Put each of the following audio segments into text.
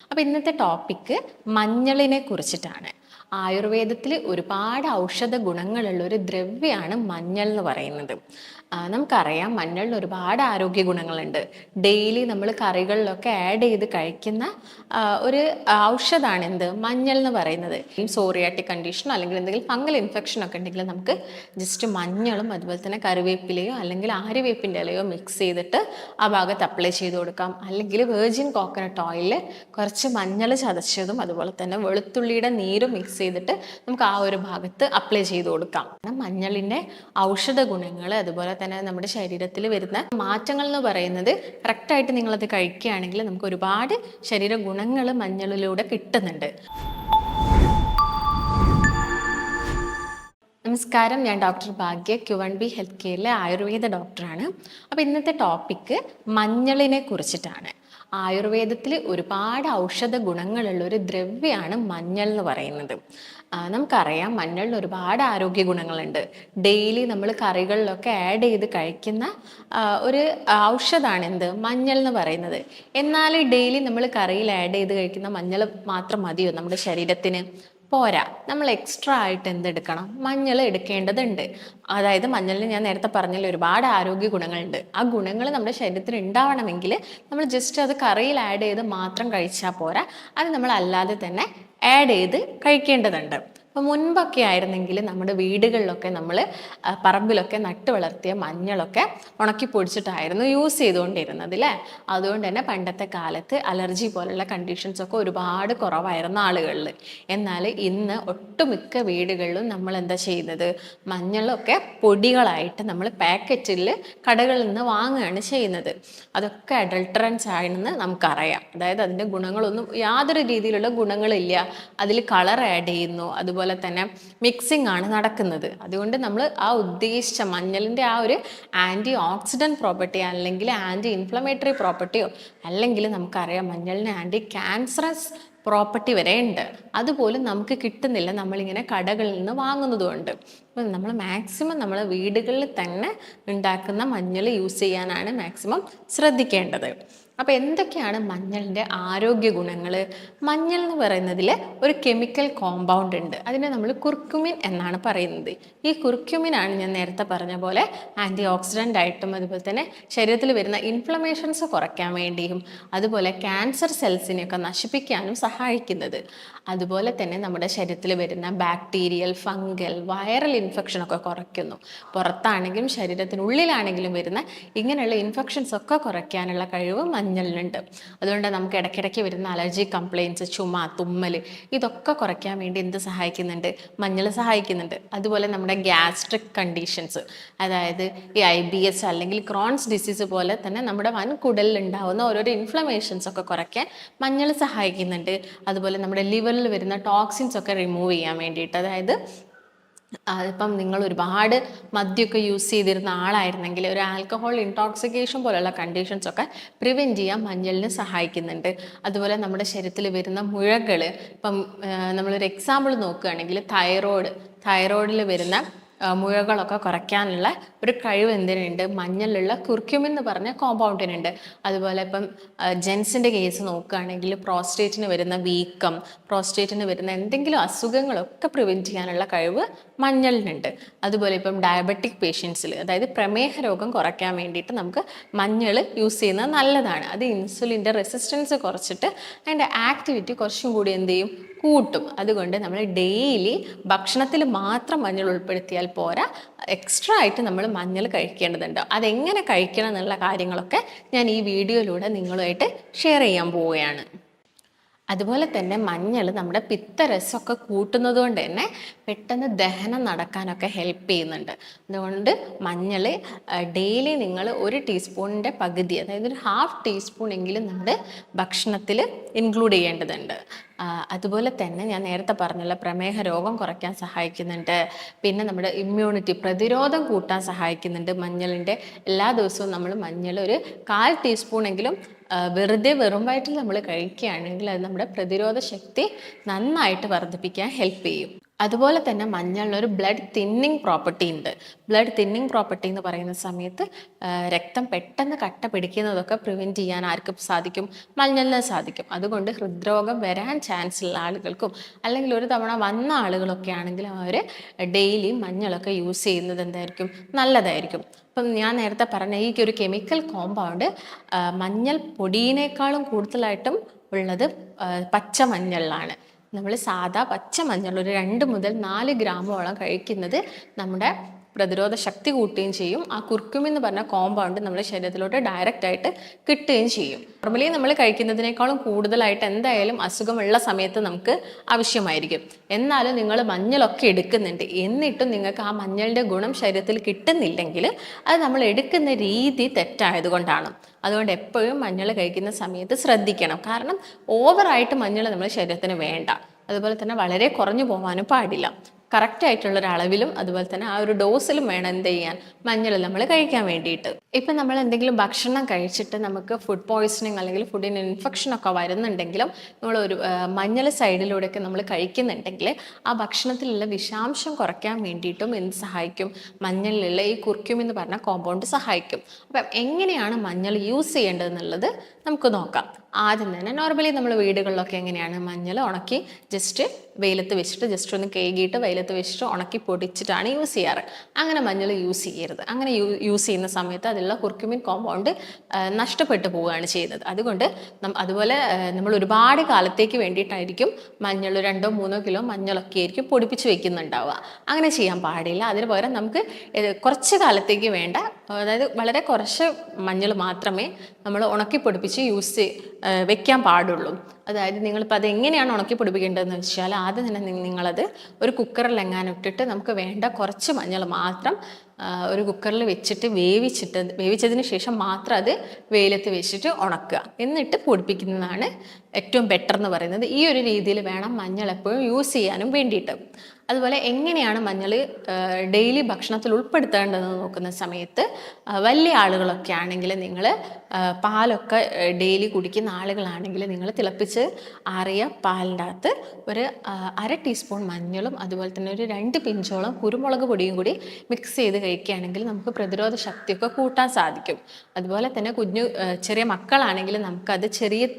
അപ്പോൾ ഇന്നത്തെ ടോപ്പിക്ക് മഞ്ഞളിനെ കുറിച്ചിട്ടാണ്. ആയുർവേദത്തിൽ ഒരുപാട് ഔഷധ ഗുണങ്ങളുള്ള ഒരു ദ്രവ്യമാണ് മഞ്ഞൾ എന്ന് പറയുന്നത്. നമുക്കറിയാം മഞ്ഞളിന് ഒരുപാട് ആരോഗ്യ ഗുണങ്ങളുണ്ട്. ഡെയിലി നമ്മൾ കറികളിലൊക്കെ ആഡ് ചെയ്ത് കഴിക്കുന്ന ഒരു ഔഷധമാണ് എന്ത് മഞ്ഞൾ എന്ന് പറയുന്നത്. ഈ സോറിയാറ്റിക് കണ്ടീഷനോ അല്ലെങ്കിൽ എന്തെങ്കിലും ഫംഗൽ ഇൻഫെക്ഷൻ ഒക്കെ ഉണ്ടെങ്കിൽ നമുക്ക് ജസ്റ്റ് മഞ്ഞളും അതുപോലെ തന്നെ കറിവേപ്പിലയോ അല്ലെങ്കിൽ ആര്യവേപ്പിൻ്റെ ഇലയോ മിക്സ് ചെയ്തിട്ട് ആ ഭാഗത്ത് അപ്ലൈ ചെയ്ത് കൊടുക്കാം. അല്ലെങ്കിൽ വെർജിൻ കോക്കനട്ട് ഓയിലിൽ കുറച്ച് മഞ്ഞൾ ചതച്ചതും അതുപോലെ തന്നെ വെളുത്തുള്ളിയുടെ നീരും മിക്സ് ചെയ്തിട്ട് നമുക്ക് ആ ഒരു ഭാഗത്ത് അപ്ലൈ ചെയ്ത് കൊടുക്കാം. മഞ്ഞളിൻ്റെ ഔഷധ ഗുണങ്ങൾ അതുപോലെ തന്നെ നമ്മുടെ ശരീരത്തിൽ വരുന്ന മാറ്റങ്ങൾ എന്ന് പറയുന്നത് കറക്റ്റായിട്ട് നിങ്ങളത് കഴിക്കുകയാണെങ്കിൽ നമുക്ക് ഒരുപാട് ശരീര ഗുണങ്ങൾ മഞ്ഞളിലൂടെ കിട്ടുന്നുണ്ട്. നമസ്കാരം, ഞാൻ ഡോക്ടർ ഭാഗ്യ, Q1B ഹെൽത്ത് കെയറിലെ ആയുർവേദ ഡോക്ടറാണ്. അപ്പോൾ ഇന്നത്തെ ടോപ്പിക്ക് മഞ്ഞളിനെ കുറിച്ചിട്ടാണ്. ആയുർവേദത്തിൽ ഒരുപാട് ഔഷധ ഗുണങ്ങളുള്ള ഒരു ദ്രവ്യമാണ് മഞ്ഞൾ എന്ന് പറയുന്നത്. നമുക്കറിയാം മഞ്ഞളിന് ഒരുപാട് ആരോഗ്യ ഗുണങ്ങളുണ്ട്. ഡെയിലി നമ്മൾ കറികളിലൊക്കെ ആഡ് ചെയ്ത് കഴിക്കുന്ന ഒരു ഔഷധമാണ് എന്ത് മഞ്ഞൾ എന്ന് പറയുന്നത്. എന്നാൽ ഡെയിലി നമ്മൾ കറിയിൽ ആഡ് ചെയ്ത് കഴിക്കുന്ന മഞ്ഞൾ മാത്രം മതിയോ നമ്മുടെ ശരീരത്തിന്? പോരാ, നമ്മൾ എക്സ്ട്രാ ആയിട്ട് എന്തെടുക്കണം? മഞ്ഞൾ എടുക്കേണ്ടതുണ്ട്. അതായത് മഞ്ഞളിന് ഞാൻ നേരത്തെ പറഞ്ഞല്ലോ ഒരുപാട് ആരോഗ്യ ഗുണങ്ങളുണ്ട്. ആ ഗുണങ്ങൾ നമ്മുടെ ശരീരത്തിന് ഉണ്ടാവണമെങ്കിൽ നമ്മൾ ജസ്റ്റ് അത് കറിയിൽ ആഡ് ചെയ്ത് മാത്രം കഴിച്ചാൽ പോരാ, അത് നമ്മൾ അല്ലാതെ തന്നെ ആഡ് ചെയ്ത് കഴിക്കേണ്ടതുണ്ട്. അപ്പോൾ മുൻപൊക്കെ ആയിരുന്നെങ്കിൽ നമ്മുടെ വീടുകളിലൊക്കെ നമ്മൾ പറമ്പിലൊക്കെ നട്ട് വളർത്തിയ മഞ്ഞളൊക്കെ ഉണക്കി പൊടിച്ചിട്ടായിരുന്നു യൂസ് ചെയ്തുകൊണ്ടിരുന്നത് അല്ലേ. അതുകൊണ്ട് തന്നെ പണ്ടത്തെ കാലത്ത് അലർജി പോലുള്ള കണ്ടീഷൻസ് ഒക്കെ ഒരുപാട് കുറവായിരുന്നു ആളുകളിൽ. എന്നാൽ ഇന്ന് ഒട്ടുമിക്ക വീടുകളിലും നമ്മൾ എന്താ ചെയ്യുന്നത്? മഞ്ഞളൊക്കെ പൊടികളായിട്ട് നമ്മൾ പാക്കറ്റിൽ കടകളിൽ നിന്ന് വാങ്ങുകയാണ് ചെയ്യുന്നത്. അതൊക്കെ അഡൾട്ടറൻസ് ആണെന്ന് നമുക്കറിയാം. അതായത് അതിൻ്റെ ഗുണങ്ങളൊന്നും യാതൊരു രീതിയിലുള്ള ഗുണങ്ങളില്ല. അതിൽ കളർ ആഡ് ചെയ്യുന്നു, അതുപോലെ തന്നെ മിക്സിംഗ് ആണ് നടക്കുന്നത്. അതുകൊണ്ട് നമ്മൾ ആ ഉദ്ദേശിച്ച മഞ്ഞളിൻ്റെ ആ ഒരു ആൻറ്റി ഓക്സിഡൻറ്റ് പ്രോപ്പർട്ടി അല്ലെങ്കിൽ ആൻറ്റി ഇൻഫ്ലമേറ്ററി പ്രോപ്പർട്ടിയോ അല്ലെങ്കിൽ നമുക്കറിയാം മഞ്ഞളിന് ആൻറ്റി ക്യാൻസറസ് പ്രോപ്പർട്ടി വരെ ഉണ്ട്. അതുപോലും നമുക്ക് കിട്ടുന്നില്ല നമ്മളിങ്ങനെ കടകളിൽ നിന്ന് വാങ്ങുന്നതുകൊണ്ട്. അപ്പം നമ്മൾ മാക്സിമം നമ്മൾ വീടുകളിൽ തന്നെ ഉണ്ടാക്കുന്ന മഞ്ഞൾ യൂസ് ചെയ്യാനാണ് മാക്സിമം ശ്രദ്ധിക്കേണ്ടത്. അപ്പോൾ എന്തൊക്കെയാണ് മഞ്ഞളിൻ്റെ ആരോഗ്യ ഗുണങ്ങൾ? മഞ്ഞൾ എന്ന് പറയുന്നതിൽ ഒരു കെമിക്കൽ കോമ്പൗണ്ട് ഉണ്ട്. അതിനെ നമ്മൾ കുർക്കുമിൻ എന്നാണ് പറയുന്നത്. ഈ കുർക്കുമിനാണ് ഞാൻ നേരത്തെ പറഞ്ഞ പോലെ ആൻറ്റി ഓക്സിഡൻ്റ് ആയിട്ടും അതുപോലെ തന്നെ ശരീരത്തിൽ വരുന്ന ഇൻഫ്ലമേഷൻസ് കുറയ്ക്കാൻ വേണ്ടിയും അതുപോലെ ക്യാൻസർ സെൽസിനെയൊക്കെ നശിപ്പിക്കാനും സഹായിക്കുന്നത്. അതുപോലെ തന്നെ നമ്മുടെ ശരീരത്തിൽ വരുന്ന ബാക്ടീരിയൽ, ഫംഗൽ, വൈറൽ ഇൻഫെക്ഷനൊക്കെ കുറയ്ക്കുന്നു. പുറത്താണെങ്കിലും ശരീരത്തിനുള്ളിലാണെങ്കിലും വരുന്ന ഇങ്ങനെയുള്ള ഇൻഫെക്ഷൻസ് ഒക്കെ കുറയ്ക്കാനുള്ള കഴിവ് മഞ്ഞളിനുണ്ട്. അതുകൊണ്ട് നമുക്ക് ഇടയ്ക്കിടയ്ക്ക് വരുന്ന അലർജി കംപ്ലയിൻസ്, ചുമ, തുമ്മൽ ഇതൊക്കെ കുറയ്ക്കാൻ വേണ്ടി എന്ത് സഹായിക്കുന്നുണ്ട്? മഞ്ഞൾ സഹായിക്കുന്നുണ്ട്. അതുപോലെ നമ്മുടെ ഗ്യാസ്ട്രിക് കണ്ടീഷൻസ്, അതായത് ഈ IBS അല്ലെങ്കിൽ ക്രോൺസ് ഡിസീസ് പോലെ തന്നെ നമ്മുടെ വൻകുടലിൽ ഉണ്ടാവുന്ന ഓരോരോ ഇൻഫ്ലമേഷൻസ് ഒക്കെ കുറയ്ക്കാൻ മഞ്ഞൾ സഹായിക്കുന്നുണ്ട്. അതുപോലെ നമ്മുടെ ലിവറിൽ വരുന്ന ടോക്സിൻസ് ഒക്കെ റിമൂവ് ചെയ്യാൻ വേണ്ടിയിട്ട്, അതായത് ഇപ്പം നിങ്ങൾ ഒരുപാട് മദ്യമൊക്കെ യൂസ് ചെയ്തിരുന്ന ആളായിരുന്നെങ്കിൽ ഒരു ആൽക്കഹോൾ ഇൻടോക്സിക്കേഷൻ പോലുള്ള കണ്ടീഷൻസ് ഒക്കെ പ്രിവെൻറ്റ് ചെയ്യാൻ മഞ്ഞളിന് സഹായിക്കുന്നുണ്ട്. അതുപോലെ നമ്മുടെ ശരീരത്തിൽ വരുന്ന മുഴകൾ, ഇപ്പം നമ്മളൊരു എക്സാമ്പിൾ നോക്കുകയാണെങ്കിൽ തൈറോയിഡിൽ വരുന്ന മുഴകളൊക്കെ കുറയ്ക്കാനുള്ള ഒരു കഴിവ് എന്തിനുണ്ട്? മഞ്ഞളിലുള്ള കുർക്യുമിൻ എന്ന് പറഞ്ഞ കോമ്പൗണ്ടിനുണ്ട്. അതുപോലെ ഇപ്പം ജെൻസിൻ്റെ കേസ് നോക്കുകയാണെങ്കിൽ പ്രോസ്റ്റേറ്റിന് വരുന്ന വീക്കം, പ്രോസ്റ്റേറ്റിന് വരുന്ന എന്തെങ്കിലും അസുഖങ്ങളൊക്കെ പ്രിവെൻറ്റ് ചെയ്യാനുള്ള കഴിവ് മഞ്ഞളിനുണ്ട്. അതുപോലെ ഇപ്പം ഡയബറ്റിക് പേഷ്യൻസിൽ, അതായത് പ്രമേഹ രോഗം കുറയ്ക്കാൻ വേണ്ടിയിട്ട് നമുക്ക് മഞ്ഞൾ യൂസ് ചെയ്യുന്നത് നല്ലതാണ്. അത് ഇൻസുലിൻ്റെ റെസിസ്റ്റൻസ് കുറച്ചിട്ട് അതിൻ്റെ ആക്ടിവിറ്റി കുറച്ചും കൂടി എന്ത് ചെയ്യും? കൂട്ടും. അതുകൊണ്ട് നമ്മൾ ഡെയിലി ഭക്ഷണത്തിൽ മാത്രം മഞ്ഞൾ ഉൾപ്പെടുത്തിയാൽ പോരാ, എക്സ്ട്രാ ആയിട്ട് നമ്മൾ മഞ്ഞൾ കഴിക്കേണ്ടതുണ്ട്. അതെങ്ങനെ കഴിക്കണം എന്നുള്ള കാര്യങ്ങളൊക്കെ ഞാൻ ഈ വീഡിയോയിലൂടെ നിങ്ങളുമായിട്ട് ഷെയർ ചെയ്യാൻ പോവുകയാണ്. അതുപോലെ തന്നെ മഞ്ഞൾ നമ്മുടെ പിത്തരസമൊക്കെ കൂട്ടുന്നത് കൊണ്ട് തന്നെ പെട്ടെന്ന് ദഹനം നടക്കാനൊക്കെ ഹെൽപ്പ് ചെയ്യുന്നുണ്ട്. അതുകൊണ്ട് മഞ്ഞൾ ഡെയിലി നിങ്ങൾ 1 ടീസ്പൂണിൻ്റെ പകുതി, അതായത് ഒരു 1/2 ടീസ്പൂൺ എങ്കിലും നമ്മുടെ ഭക്ഷണത്തിൽ ഇൻക്ലൂഡ് ചെയ്യേണ്ടതുണ്ട്. അതുപോലെ തന്നെ ഞാൻ നേരത്തെ പറഞ്ഞുള്ള പ്രമേഹ രോഗം കുറയ്ക്കാൻ സഹായിക്കുന്നുണ്ട്. പിന്നെ നമ്മുടെ ഇമ്മ്യൂണിറ്റി, പ്രതിരോധം കൂട്ടാൻ സഹായിക്കുന്നുണ്ട് മഞ്ഞളിൻ്റെ. എല്ലാ ദിവസവും നമ്മൾ മഞ്ഞൾ ഒരു 1/4 ടീസ്പൂണെങ്കിലും വെറും വയറ്റിൽ നമ്മൾ കഴിക്കുകയാണെങ്കിൽ അത് നമ്മുടെ പ്രതിരോധ ശക്തി നന്നായിട്ട് വർദ്ധിപ്പിക്കാൻ ഹെൽപ്പ് ചെയ്യും. അതുപോലെ തന്നെ മഞ്ഞളിനൊരു ബ്ലഡ് തിന്നിങ് പ്രോപ്പർട്ടി ഉണ്ട്. ബ്ലഡ് തിന്നിങ് പ്രോപ്പർട്ടി എന്ന് പറയുന്ന സമയത്ത് രക്തം പെട്ടെന്ന് കട്ട പിടിക്കുന്നതൊക്കെ പ്രിവെൻറ്റ് ചെയ്യാൻ ആർക്കും സാധിക്കും? മഞ്ഞളിന് സാധിക്കും. അതുകൊണ്ട് ഹൃദ്രോഗം വരാൻ ചാൻസ് ഉള്ള ആളുകൾക്കും അല്ലെങ്കിൽ ഒരു തവണ വന്ന ആളുകളൊക്കെ ആണെങ്കിൽ അവർ ഡെയിലി മഞ്ഞളൊക്കെ യൂസ് ചെയ്യുന്നത് എന്തായിരിക്കും? നല്ലതായിരിക്കും. ഇപ്പം ഞാൻ നേരത്തെ പറഞ്ഞ ഈ ഒരു കെമിക്കൽ കോമ്പൗണ്ട് മഞ്ഞൾ പൊടിയിനേക്കാളും കൂടുതലായിട്ടും ഉള്ളത് പച്ച മഞ്ഞളിലാണ്. നമ്മൾ സാധാ പച്ച മഞ്ഞൾ ഒരു 2 മുതൽ 4 ഗ്രാമോളം കഴിക്കുന്നത് നമ്മുടെ പ്രതിരോധ ശക്തി കൂട്ടുകയും ചെയ്യും. ആ കുർക്കുമിൻ എന്ന് പറഞ്ഞ കോമ്പൗണ്ട് നമ്മുടെ ശരീരത്തിലോട്ട് ഡയറക്റ്റ് ആയിട്ട് കിട്ടുകയും ചെയ്യും. നോർമലി നമ്മൾ കഴിക്കുന്നതിനേക്കാളും കൂടുതലായിട്ട് എന്തായാലും അസുഖമുള്ള സമയത്ത് നമുക്ക് ആവശ്യമായിരിക്കും. എന്നാലും നിങ്ങൾ മഞ്ഞളൊക്കെ എടുക്കുന്നുണ്ട്, എന്നിട്ടും നിങ്ങൾക്ക് ആ മഞ്ഞളിൻ്റെ ഗുണം ശരീരത്തിൽ കിട്ടുന്നില്ലെങ്കിൽ അത് നമ്മൾ എടുക്കുന്ന രീതി തെറ്റായതുകൊണ്ടാണ്. അതുകൊണ്ട് എപ്പോഴും മഞ്ഞൾ കഴിക്കുന്ന സമയത്ത് ശ്രദ്ധിക്കണം. കാരണം ഓവറായിട്ട് മഞ്ഞൾ നമ്മുടെ ശരീരത്തിന് വേണ്ട. അതുപോലെ തന്നെ വളരെ കുറഞ്ഞു പോകാനും പാടില്ല. കറക്റ്റായിട്ടുള്ളൊരളവിലും അതുപോലെ തന്നെ ആ ഒരു ഡോസിലും വേണം എന്ത് ചെയ്യാൻ, മഞ്ഞൾ നമ്മൾ കഴിക്കാൻ വേണ്ടിയിട്ട്. ഇപ്പം നമ്മൾ എന്തെങ്കിലും ഭക്ഷണം കഴിച്ചിട്ട് നമുക്ക് ഫുഡ് പോയ്സണിങ് അല്ലെങ്കിൽ ഫുഡിന് ഇൻഫെക്ഷനൊക്കെ വരുന്നുണ്ടെങ്കിലും നമ്മളൊരു മഞ്ഞൾ സൈഡിലൂടെയൊക്കെ നമ്മൾ കഴിക്കുന്നുണ്ടെങ്കിൽ ആ ഭക്ഷണത്തിലുള്ള വിഷാംശം കുറയ്ക്കാൻ വേണ്ടിയിട്ടും എന്ത് സഹായിക്കും? മഞ്ഞളിലുള്ള ഈ കുർക്യൂമിൻ എന്ന് പറഞ്ഞ കോമ്പൗണ്ട് സഹായിക്കും. അപ്പം എങ്ങനെയാണ് മഞ്ഞൾ യൂസ് ചെയ്യേണ്ടതെന്നുള്ളത് നമുക്ക് നോക്കാം. ആദ്യം തന്നെ നോർമലി നമ്മൾ വീടുകളിലൊക്കെ എങ്ങനെയാണ് മഞ്ഞൾ ഉണക്കി ജസ്റ്റ് വെയിലത്ത് വെച്ചിട്ട് ജസ്റ്റ് ഒന്ന് കഴുകിയിട്ട് വെയിലത്ത് വെച്ചിട്ട് ഉണക്കി പൊടിച്ചിട്ടാണ് യൂസ് ചെയ്യാറ്. അങ്ങനെ മഞ്ഞൾ യൂസ് ചെയ്യരുത്. അങ്ങനെ യൂസ് ചെയ്യുന്ന സമയത്ത് അതിലുള്ള കുർക്യൂമിൻ കോമ്പൗണ്ട് നഷ്ടപ്പെട്ടു പോവുകയാണ് ചെയ്യുന്നത്. അതുകൊണ്ട് അതുപോലെ നമ്മൾ ഒരുപാട് കാലത്തേക്ക് വേണ്ടിയിട്ടായിരിക്കും മഞ്ഞൾ 2-3 കിലോ മഞ്ഞളൊക്കെ ആയിരിക്കും പൊടിപ്പിച്ച് വെക്കുന്നുണ്ടാവുക. അങ്ങനെ ചെയ്യാൻ പാടില്ല. അതിന് പകരം നമുക്ക് കുറച്ച് കാലത്തേക്ക് വേണ്ട, അതായത് വളരെ കുറച്ച് മഞ്ഞൾ മാത്രമേ നമ്മൾ ഉണക്കി പൊടിപ്പിച്ച് വെക്കാൻ പാടുള്ളൂ. അതായത് നിങ്ങളിപ്പോൾ അത് എങ്ങനെയാണ് ഉണക്കി പൊടിപ്പിക്കേണ്ടതെന്ന് വെച്ചാൽ ആദ്യം തന്നെ നിങ്ങളത് ഒരു കുക്കറിൽ എങ്ങാനും ഇട്ടിട്ട് നമുക്ക് വേണ്ട കുറച്ച് മഞ്ഞൾ മാത്രം ഒരു കുക്കറിൽ വെച്ചിട്ട് വേവിച്ചതിന് ശേഷം മാത്രം അത് വെയിലത്ത് വെച്ചിട്ട് ഉണക്കുക, എന്നിട്ട് പൊടിപ്പിക്കുന്നതാണ് ഏറ്റവും ബെറ്റർ എന്ന് പറയുന്നത്. ഈ ഒരു രീതിയിൽ വേണം മഞ്ഞൾ എപ്പോഴും യൂസ് ചെയ്യാനും വേണ്ടിയിട്ട്. അതുപോലെ എങ്ങനെയാണ് മഞ്ഞൾ ഡെയിലി ഭക്ഷണത്തിൽ ഉൾപ്പെടുത്തേണ്ടതെന്ന് നോക്കുന്ന സമയത്ത് വലിയ ആളുകളൊക്കെ ആണെങ്കിൽ നിങ്ങൾ പാലൊക്കെ ഡെയിലി കുടിക്കുന്ന ആളുകളാണെങ്കിൽ നിങ്ങൾ തിളപ്പിച്ച് ആറിയ പാലിൻ്റെ അകത്ത് ഒരു 1/2 ടീസ്പൂൺ മഞ്ഞളും അതുപോലെ തന്നെ ഒരു 2 പിഞ്ചോളം കുരുമുളക് പൊടിയും കൂടി മിക്സ് ചെയ്ത് കഴിക്കുകയാണെങ്കിൽ നമുക്ക് പ്രതിരോധ ശക്തിയൊക്കെ കൂട്ടാൻ സാധിക്കും. അതുപോലെ തന്നെ ചെറിയ മക്കളാണെങ്കിൽ നമുക്കത്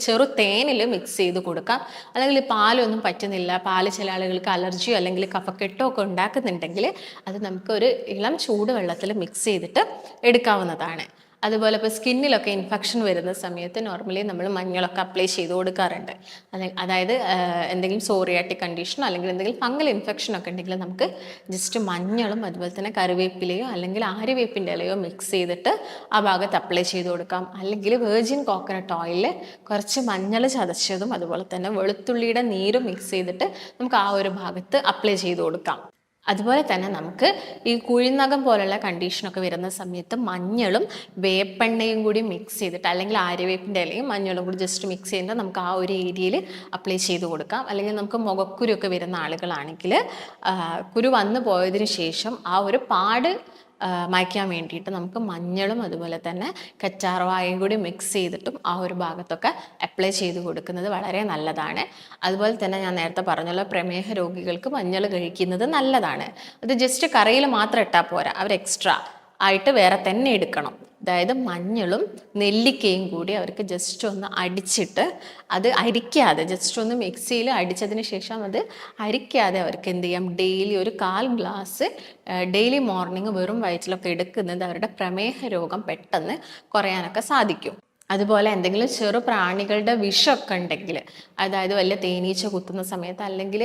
ചെറു തേനിൽ മിക്സ് ചെയ്ത് കൊടുക്കാം. അല്ലെങ്കിൽ പാലൊന്നും പറ്റുന്നില്ല, പാല് ചില ആളുകൾക്ക് അലർജിയോ അല്ലെങ്കിൽ കഫക്കെട്ടോ ഒക്കെ ഉണ്ടാക്കുന്നുണ്ടെങ്കിൽ അത് നമുക്ക് ഒരു ഇളം ചൂടുവെള്ളത്തിൽ മിക്സ് ചെയ്തിട്ട് എടുക്കാവുന്നതാണ്. അതുപോലെ ഇപ്പോൾ സ്കിന്നിലൊക്കെ ഇൻഫെക്ഷൻ വരുന്ന സമയത്ത് നോർമലി നമ്മൾ മഞ്ഞളൊക്കെ അപ്ലൈ ചെയ്ത് കൊടുക്കാറുണ്ട്. അതായത് എന്തെങ്കിലും സോറിയാറ്റിക് കണ്ടീഷനോ അല്ലെങ്കിൽ എന്തെങ്കിലും ഫംഗൽ ഇൻഫെക്ഷനൊക്കെ ഉണ്ടെങ്കിൽ നമുക്ക് ജസ്റ്റ് മഞ്ഞളും അതുപോലെ തന്നെ കറിവേപ്പിലയോ അല്ലെങ്കിൽ ആര്യവേപ്പിൻ്റെ ഇലയോ മിക്സ് ചെയ്തിട്ട് ആ ഭാഗത്ത് അപ്ലൈ ചെയ്ത് കൊടുക്കാം. അല്ലെങ്കിൽ വെർജിൻ കോക്കനട്ട് ഓയിലിൽ കുറച്ച് മഞ്ഞൾ ചതച്ചതും അതുപോലെ തന്നെ വെളുത്തുള്ളിയുടെ നീരും മിക്സ് ചെയ്തിട്ട് നമുക്ക് ആ ഒരു ഭാഗത്ത് അപ്ലൈ ചെയ്ത് കൊടുക്കാം. അതുപോലെ തന്നെ നമുക്ക് ഈ കുഴിനകം പോലുള്ള കണ്ടീഷനൊക്കെ വരുന്ന സമയത്ത് മഞ്ഞളും വേപ്പെണ്ണയും കൂടി മിക്സ് ചെയ്തിട്ട് അല്ലെങ്കിൽ ആര്യവേപ്പിൻ്റെ ഇലയും മഞ്ഞളും കൂടി ജസ്റ്റ് മിക്സ് ചെയ്തിട്ട് നമുക്ക് ആ ഒരു ഏരിയയിൽ അപ്ലൈ ചെയ്ത് കൊടുക്കാം. അല്ലെങ്കിൽ നമുക്ക് മുഖക്കുരുവൊക്കെ വരുന്ന ആളുകളാണെങ്കിൽ കുരു വന്നു പോയതിന് ശേഷം ആ ഒരു പാട് മായ്ക്കാൻ വേണ്ടിയിട്ട് നമുക്ക് മഞ്ഞളും അതുപോലെ തന്നെ കറ്റാർവാഴയും കൂടി മിക്സ് ചെയ്തിട്ടും ആ ഒരു ഭാഗത്തൊക്കെ അപ്ലൈ ചെയ്ത് കൊടുക്കുന്നത് വളരെ നല്ലതാണ്. അതുപോലെ തന്നെ ഞാൻ നേരത്തെ പറഞ്ഞല്ലോ, പ്രമേഹ രോഗികൾക്ക് മഞ്ഞൾ കഴിക്കുന്നത് നല്ലതാണ്. അത് ജസ്റ്റ് കറിയിൽ മാത്രം ഇട്ടാൽ പോരാ, അവർ എക്സ്ട്രാ ആയിട്ട് വേറെ തന്നെ എടുക്കണം. അതായത് മഞ്ഞളും നെല്ലിക്കയും കൂടി അവർക്ക് ജസ്റ്റ് ഒന്ന് അടിച്ചിട്ട് അത് അരിക്കാതെ ജസ്റ്റ് ഒന്ന് മിക്സിയിൽ അടിച്ചതിന് ശേഷം അത് അരിക്കാതെ അവർക്ക് എന്ത് ചെയ്യാം, ഡെയിലി ഒരു 1/4 ഗ്ലാസ് ഡെയിലി മോർണിംഗ് വെറും വയറ്റിലൊക്കെ എടുക്കുന്നത് അവരുടെ പ്രമേഹ രോഗം പെട്ടെന്ന് കുറയാനൊക്കെ സാധിക്കും. അതുപോലെ എന്തെങ്കിലും ചെറു പ്രാണികളുടെ വിഷമൊക്കെ ഉണ്ടെങ്കിൽ, അതായത് വലിയ തേനീച്ച കുത്തുന്ന സമയത്ത് അല്ലെങ്കിൽ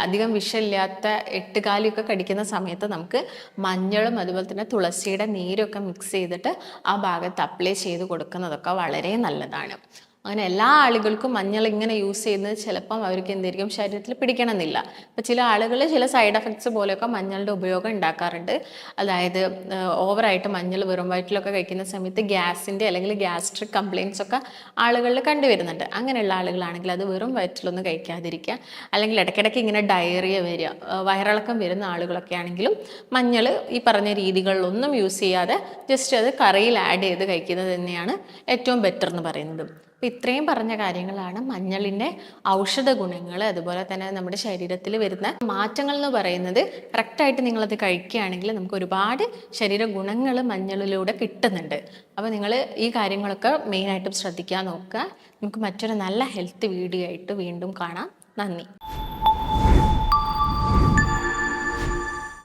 അധികം വിഷമില്ലാത്ത എട്ടുകാലിയൊക്കെ കടിക്കുന്ന സമയത്ത് നമുക്ക് മഞ്ഞളും അതുപോലെ തന്നെ തുളസിയുടെ നീരൊക്കെ മിക്സ് ചെയ്തിട്ട് ആ ഭാഗത്ത് അപ്ലൈ ചെയ്ത് കൊടുക്കുന്നതൊക്കെ വളരെ നല്ലതാണ്. അങ്ങനെ എല്ലാ ആളുകൾക്കും മഞ്ഞൾ ഇങ്ങനെ യൂസ് ചെയ്യുന്നത് ചിലപ്പം അവർക്ക് എന്തായിരിക്കും ശരീരത്തിൽ പിടിക്കണമെന്നില്ല. അപ്പോൾ ചില ആളുകൾ ചില സൈഡ് എഫക്ട്സ് പോലെയൊക്കെ മഞ്ഞളുടെ ഉപയോഗം ഉണ്ടാക്കാറുണ്ട്. അതായത് ഓവറായിട്ട് മഞ്ഞൾ വെറും വയറ്റിലൊക്കെ കഴിക്കുന്ന സമയത്ത് ഗ്യാസിൻ്റെ അല്ലെങ്കിൽ ഗ്യാസ്ട്രിക് കംപ്ലയിൻസ് ഒക്കെ ആളുകളിൽ കണ്ടുവരുന്നുണ്ട്. അങ്ങനെയുള്ള ആളുകളാണെങ്കിൽ അത് വെറും വയറ്റിലൊന്നും കഴിക്കാതിരിക്കുക. അല്ലെങ്കിൽ ഇടയ്ക്കിടയ്ക്ക് ഇങ്ങനെ ഡയറിയ വരിക, വയറിളക്കം വരുന്ന ആളുകളൊക്കെ ആണെങ്കിലും മഞ്ഞൾ ഈ പറഞ്ഞ രീതികളിലൊന്നും യൂസ് ചെയ്യാതെ ജസ്റ്റ് അത് കറിയിൽ ആഡ് ചെയ്ത് കഴിക്കുന്നത് തന്നെയാണ് ഏറ്റവും ബെറ്റർ എന്ന് പറയുന്നത്. അപ്പോൾ ഇത്രയും പറഞ്ഞ കാര്യങ്ങളാണ് മഞ്ഞളിൻ്റെ ഔഷധ ഗുണങ്ങൾ, അതുപോലെ തന്നെ നമ്മുടെ ശരീരത്തിൽ വരുന്ന മാറ്റങ്ങൾ എന്ന് പറയുന്നത്. കറക്റ്റായിട്ട് നിങ്ങളത് കഴിക്കുകയാണെങ്കിൽ നമുക്ക് ഒരുപാട് ശരീര ഗുണങ്ങൾ മഞ്ഞളിലൂടെ കിട്ടുന്നുണ്ട്. അപ്പോൾ നിങ്ങൾ ഈ കാര്യങ്ങളൊക്കെ മെയിനായിട്ടും ശ്രദ്ധിക്കാൻ നോക്കുക. നമുക്ക് മറ്റൊരു നല്ല ഹെൽത്ത് വീഡിയോ ആയിട്ട് വീണ്ടും കാണാം. നന്ദി.